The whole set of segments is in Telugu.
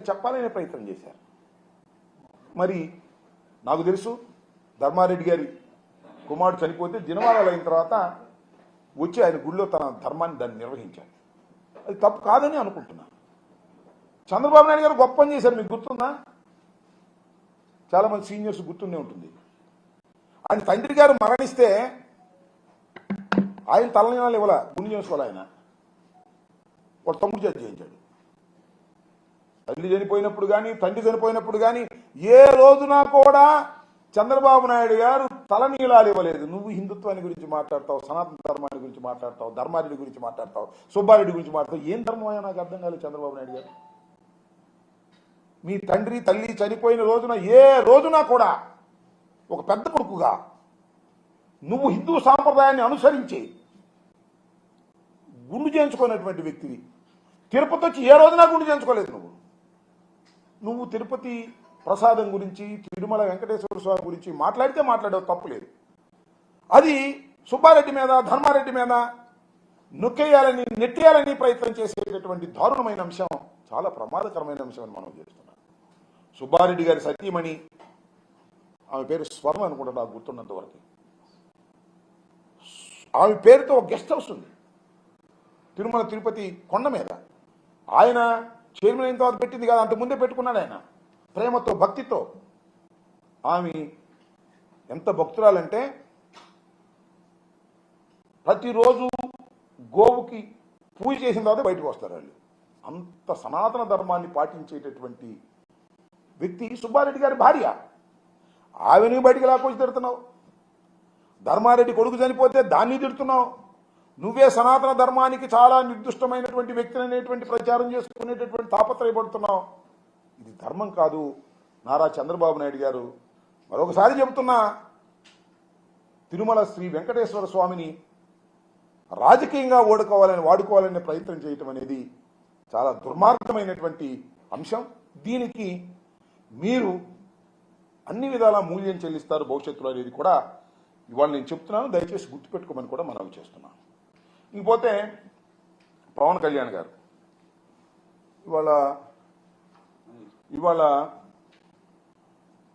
చెప్పాలనే ప్రయత్నం చేశారు. మరి నాకు తెలుసు ధర్మారెడ్డి గారి కుమారుడు చనిపోతే దినవారాలు అయిన తర్వాత వచ్చి ఆయన గుళ్ళో తన ధర్మాన్ని దాన్ని నిర్వహించాడు. అది తప్పు కాదని అనుకుంటున్నాను. చంద్రబాబు నాయుడు గారు గొప్ప పని చేశారు. మీకు గుర్తుందా? చాలామంది సీనియర్స్ గుర్తుండే ఉంటుంది. ఆయన తండ్రి గారు మరణిస్తే ఆయన తలనీనాలు ఇవ్వాల, గుండె చేసుకోవాలి. ఆయన ఒక తమ్ముడు చేతి చేయించాడు. తల్లి చనిపోయినప్పుడు కానీ తండ్రి చనిపోయినప్పుడు కానీ ఏ రోజున కూడా చంద్రబాబు నాయుడు గారు తలనీలాలు ఇవ్వలేదు. నువ్వు హిందుత్వాన్ని గురించి మాట్లాడతావు, సనాతన ధర్మాన్ని గురించి మాట్లాడతావు, ధర్మారెడ్డి గురించి మాట్లాడతావు, సుబ్బారెడ్డి గురించి మాట్లాడతావు. ఏం ధర్మం అయ్యా నాకు అర్థం కాలేదు చంద్రబాబు నాయుడు గారు. మీ తండ్రి తల్లి చనిపోయిన రోజున ఏ రోజున కూడా ఒక పెద్ద కొడుకుగా నువ్వు హిందూ సాంప్రదాయాన్ని అనుసరించి గుండు చేయించుకున్నటువంటి వ్యక్తివి. తిరుపతి వచ్చి ఏ రోజున గుండు చేయించుకోలేదు. నువ్వు తిరుపతి ప్రసాదం గురించి, తిరుమల వెంకటేశ్వర స్వామి గురించి మాట్లాడితే మాట్లాడేవి తప్పులేదు. అది సుబ్బారెడ్డి మీద, ధర్మారెడ్డి మీద నొక్కేయాలని, నెట్టేయాలని ప్రయత్నం చేసేటటువంటి దారుణమైన అంశం, చాలా ప్రమాదకరమైన అంశం అని మనం చేస్తున్నాం. సుబ్బారెడ్డి గారి సతీమణి, ఆమె పేరు స్వర్ణ అనుకుంటా నాకు గుర్తున్నంత వరకు, ఆమె పేరుతో ఒక గెస్ట్ హౌస్ ఉంది తిరుమల తిరుపతి కొండ మీద. ఆయన చైర్మన్ అయిన తర్వాత పెట్టింది కాదు, అంతకుముందే పెట్టుకున్నాడు ఆయన ప్రేమతో, భక్తితో. ఆమె ఎంత భక్తురాలంటే ప్రతిరోజు గోవుకి పూజ చేసిన తర్వాత బయటకు వస్తారు వాళ్ళు. అంత సనాతన ధర్మాన్ని పాటించేటటువంటి వ్యక్తి సుబ్బారెడ్డి గారి భార్య. ఆమెను బయటికి లాక్కొచ్చి తిడుతున్నావు. ధర్మారెడ్డి కొడుకు చనిపోతే దాన్ని తిడుతున్నావు. నువ్వే సనాతన ధర్మానికి చాలా నిర్దిష్టమైనటువంటి వ్యక్తిని అనేటువంటి ప్రచారం చేసుకునేటటువంటి తాపత్రయపడుతున్నావు. ఇది ధర్మం కాదు. నారా చంద్రబాబు నాయుడు గారు, మరొకసారి చెబుతున్నా, తిరుమల శ్రీ వెంకటేశ్వర స్వామిని రాజకీయంగా వాడుకోవాలనే ప్రయత్నం చేయటం అనేది చాలా దుర్మార్గమైనటువంటి అంశం. దీనికి మీరు అన్ని విధాల మూల్యం చెల్లిస్తారు భవిష్యత్తులో అనేది కూడా ఇవాళ నేను చెప్తున్నాను. దయచేసి గుర్తుపెట్టుకోమని కూడా మనవి చేస్తున్నాను. ఇంకపోతే పవన్ కళ్యాణ్ గారు ఇవాళ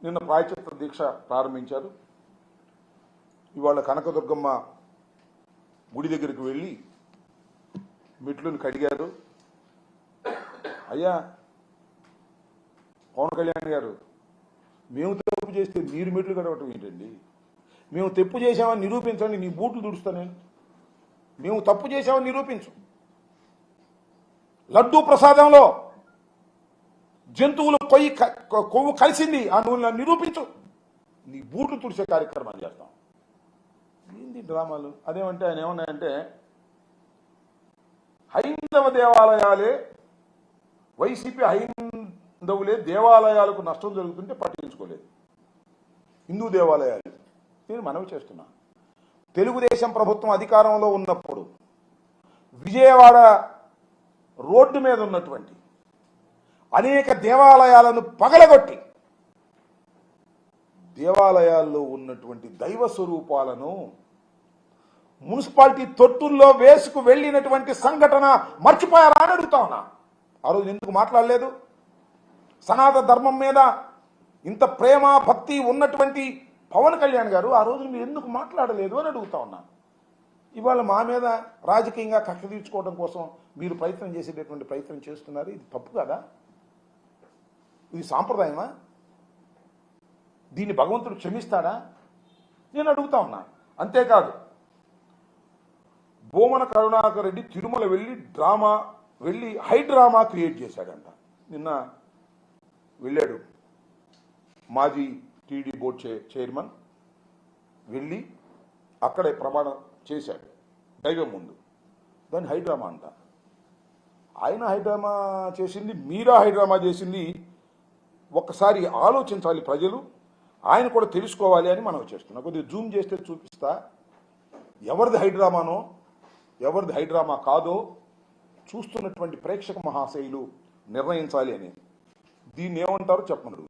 నిన్న ప్రాయశ్చిత్త దీక్ష ప్రారంభించారు. ఇవాళ కనకదుర్గమ్మ గుడి దగ్గరికి వెళ్ళి మెట్లను కడిగారు. అయ్యా పవన్ కళ్యాణ్ గారు, మేము తప్పు చేస్తే మీరు మెట్లు కడవటం ఏంటండి? మేము తప్పు చేసామని నిరూపించండి, నీ బూట్లు దుడుస్తా నేను. మేము తప్పు చేసామని నిరూపించు. లడ్డూ ప్రసాదంలో జంతువులు కొవ్వు కలిసింది, ఆ నువ్వు నిరూపించు, నీ బూట్లు తుడిసే కార్యక్రమాలు చేస్తాం. ఏంది డ్రామాలు? అదేమంటే ఆయన ఏమన్నాయంటే, హైందవ దేవాలయాలే, వైసీపీ హైందవులే దేవాలయాలకు నష్టం జరుగుతుంటే పట్టించుకోలేదు, హిందూ దేవాలయాలు. నేను మనవి చేస్తున్నా, తెలుగుదేశం ప్రభుత్వం అధికారంలో ఉన్నప్పుడు విజయవాడ రోడ్డు మీద ఉన్నటువంటి అనేక దేవాలయాలను పగలగొట్టి దేవాలయాల్లో ఉన్నటువంటి దైవ స్వరూపాలను మున్సిపాలిటీ తొట్టుల్లో వేసుకు వెళ్ళినటువంటి సంఘటన మర్చిపోయారా అని అడుగుతా ఉన్నా. ఆ రోజు ఎందుకు మాట్లాడలేదు? సనాతన ధర్మం మీద ఇంత ప్రేమ భక్తి ఉన్నటువంటి పవన్ కళ్యాణ్ గారు ఆ రోజు మీరు ఎందుకు మాట్లాడలేదు అని అడుగుతా ఉన్నా. ఇవాళ మా మీద రాజకీయంగా కక్ష తీర్చుకోవడం కోసం మీరు ప్రయత్నం చేసేటటువంటి ప్రయత్నం చేస్తున్నారు. ఇది తప్పు కదా? ఇది సాంప్రదాయమా? దీన్ని భగవంతుడు క్షమిస్తాడా? నేను అడుగుతా ఉన్నా. అంతేకాదు, బోమన కరుణాకర్ రెడ్డి తిరుమల వెళ్ళి హై డ్రామా క్రియేట్ చేశాడంట. నిన్న వెళ్ళాడు మాజీ టీడీ బోర్డు చైర్మన్, వెళ్ళి అక్కడే ప్రమాణం చేశాడు దైవం ముందు. దాన్ని హైడ్రామా అంట. ఆయన హైడ్రామా చేసింది, మీరా హైడ్రామా చేసింది. ఒక్కసారి ఆలోచించాలి ప్రజలు, ఆయన కూడా తెలుసుకోవాలి అని మనం చేస్తున్నాం. కొద్దిగా జూమ్ చేస్తే చూపిస్తా ఎవరిది హైడ్రామానో ఎవరిది హైడ్రామా కాదో చూస్తున్నటువంటి ప్రేక్షక మహాశయులు నిర్ణయించాలి అని. దీన్ని ఏమంటారో చెప్పండి.